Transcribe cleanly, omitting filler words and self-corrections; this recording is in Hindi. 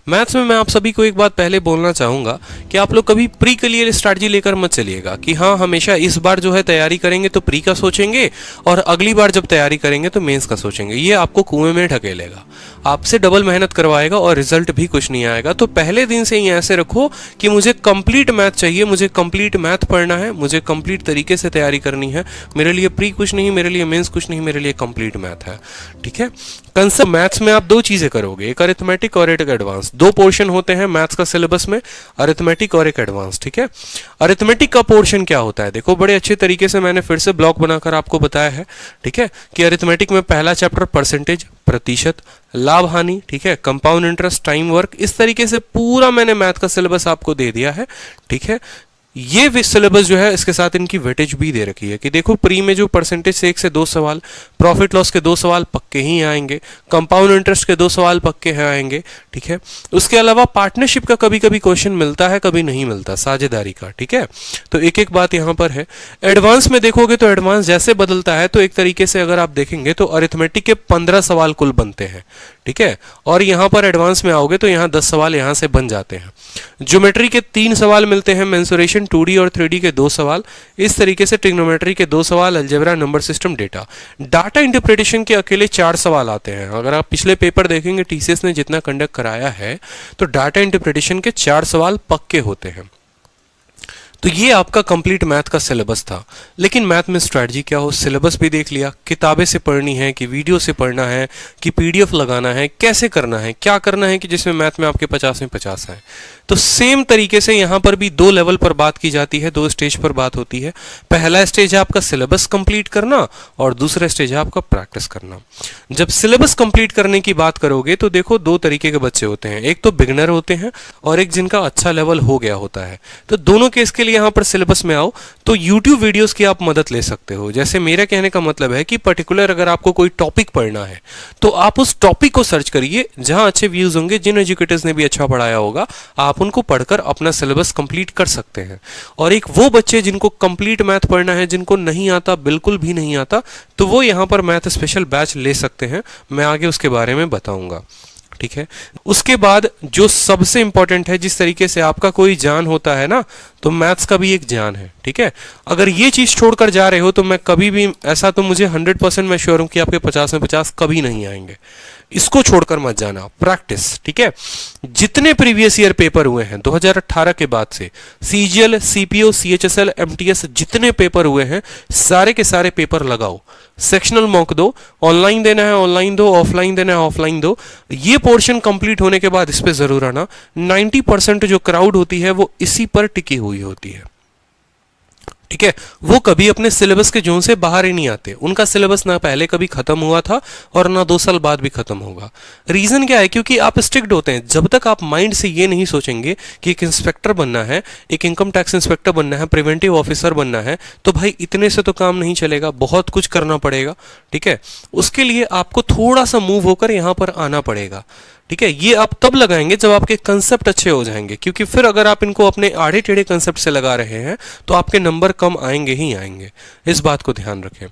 मैथ्स में मैं आप सभी को एक बात पहले बोलना चाहूँगा कि आप लोग कभी प्री के लिए स्ट्रैटेजी लेकर मत चलिएगा कि हाँ हमेशा इस बार जो है तैयारी करेंगे तो प्री का सोचेंगे और अगली बार जब तैयारी करेंगे तो मेंस का सोचेंगे। ये आपको कुएं में ढकेलेगा, आपसे डबल मेहनत करवाएगा और रिजल्ट भी कुछ नहीं आएगा। तो पहले दिन से ही ऐसे रखो कि मुझे कंप्लीट मैथ चाहिए, मुझे कंप्लीट मैथ पढ़ना है, मुझे कंप्लीट तरीके से तैयारी करनी है। मेरे लिए प्री कुछ नहीं, मेरे लिए मेंस कुछ नहीं, मेरे लिए कंप्लीट मैथ है। ठीक है, कंसेप्ट मैथ्स में आप दो चीजें करोगे, एक अरिथमेटिक और एक एडवांस। दो पोर्शन होते हैं मैथ्स का सिलेबस में, अरिथमेटिक और एक एडवांस। ठीक है, अरिथमेटिक का पोर्शन क्या होता है, देखो बड़े अच्छे तरीके से मैंने फिर से ब्लॉक बनाकर आपको बताया है। ठीक है, कि अरिथमेटिक में पहला चैप्टर परसेंटेज, प्रतिशत, लाभ हानि, ठीक है, कंपाउंड इंटरेस्ट, टाइम वर्क, इस तरीके से पूरा मैंने मैथ का सिलेबस आपको दे दिया है। ठीक है, ये सिलेबस जो है इसके साथ इनकी वेटेज भी दे रखी है कि देखो प्री में जो परसेंटेज से 1 से 2 सवाल, प्रॉफिट लॉस के 2 सवाल पक्के ही आएंगे, कंपाउंड इंटरेस्ट के 2 सवाल पक्के हैं आएंगे। ठीक है, उसके अलावा पार्टनरशिप का कभी कभी क्वेश्चन मिलता है, कभी नहीं मिलता, साझेदारी का। ठीक है, तो एक एक बात यहां पर है। एडवांस में देखोगे तो एडवांस जैसे बदलता है तो एक तरीके से अगर आप देखेंगे तो अरिथमेटिक के 15 सवाल कुल बनते हैं। ठीक है, और यहां पर एडवांस में आओगे तो यहां 10 सवाल यहां से बन जाते हैं। ज्योमेट्री के 3 सवाल मिलते हैं, मेंसुरेशन 2D और 3D के 2 सवाल, इस तरीके से ट्रिग्नोमेट्री के 2 सवाल, algebra, number system, data. Data interpretation के अकेले 4 सवाल आते हैं। अगर आप पिछले पेपर देखेंगे टीसीएस ने जितना कंडक्ट कराया है तो डाटा इंटरप्रिटेशन के 4 सवाल पक्के होते हैं। तो ये आपका कंप्लीट मैथ का सिलेबस था। लेकिन मैथ में स्ट्रैटेजी क्या हो, सिलेबस भी देख लिया, किताबें से पढ़नी है कि वीडियो से पढ़ना है कि पीडीएफ लगाना है, कैसे करना है, क्या करना है कि जिसमें मैथ में आपके 50 में 50 है। तो सेम तरीके से यहां पर भी 2 लेवल पर बात की जाती है, 2 स्टेज पर बात होती है। पहला स्टेज है आपका सिलेबस कंप्लीट करना और दूसरा स्टेज है आपका प्रैक्टिस करना। जब सिलेबस कंप्लीट करने की बात करोगे तो देखो 2 तरीके के बच्चे होते हैं, एक तो बिगिनर होते हैं और एक जिनका अच्छा लेवल हो गया होता है। तो दोनों केस के लिए यहां पर सिलेबस में आओ तो यूट्यूब वीडियोस की आप मदद ले सकते हो। जैसे मेरे कहने का मतलब है कि पर्टिकुलर अगर आपको कोई टॉपिक पढ़ना है तो आप उस टॉपिक को सर्च करिए जहां अच्छे व्यूज होंगे, जिन एजुकेटर्स ने भी अच्छा पढ़ाया होगा, आप उनको पढ़कर अपना सिलेबस कंप्लीट कर सकते हैं। और एक वो बच्चे जिनको कंप्लीट मैथ पढ़ना है, जिनको नहीं आता, बिल्कुल भी नहीं आता, तो वो यहां पर मैथ स्पेशल बैच ले सकते हैं। मैं आगे उसके बारे में बताऊंगा। ठीक है, उसके बाद जो सबसे इंपॉर्टेंट है, जिस तरीके से आपका कोई जान होता है ना, तो मैथ्स का भी एक जान है। ठीक है, अगर ये चीज छोड़कर जा रहे हो तो मैं कभी भी ऐसा, तो मुझे 100% मैं श्योर हूं कि आपके 50 में 50 कभी नहीं आएंगे। इसको छोड़कर मत जाना, प्रैक्टिस। ठीक है, जितने प्रीवियस ईयर पेपर हुए हैं 2018 के बाद से, सीजीएल, सीपीओ, सीएचएसएल, एमटीएस, जितने पेपर हुए हैं सारे के सारे पेपर लगाओ, सेक्शनल मॉक दो, ऑनलाइन देना है ऑनलाइन दो, ऑफलाइन देना है ऑफलाइन दो। ये पोर्शन कंप्लीट होने के बाद इस पे जरूर आना। 90% जो क्राउड होती है वो इसी पर टिकी हुई होती है। ठीक है, वो कभी अपने सिलेबस के जोन से बाहर ही नहीं आते। उनका सिलेबस ना पहले कभी खत्म हुआ था और ना 2 साल बाद भी खत्म होगा। रीजन क्या है, क्योंकि आप स्ट्रिक्ट होते हैं। जब तक आप माइंड से ये नहीं सोचेंगे कि एक इंस्पेक्टर बनना है, एक इनकम टैक्स इंस्पेक्टर बनना है, प्रिवेंटिव ऑफिसर बनना है, तो भाई इतने से तो काम नहीं चलेगा, बहुत कुछ करना पड़ेगा। ठीक है, उसके लिए आपको थोड़ा सा मूव होकर यहां पर आना पड़ेगा। ठीक है, ये आप तब लगाएंगे जब आपके कंसेप्ट अच्छे हो जाएंगे, क्योंकि फिर अगर आप इनको अपने आड़े टेढ़े कंसेप्ट से लगा रहे हैं तो आपके नंबर कम आएंगे ही आएंगे। इस बात को ध्यान रखें।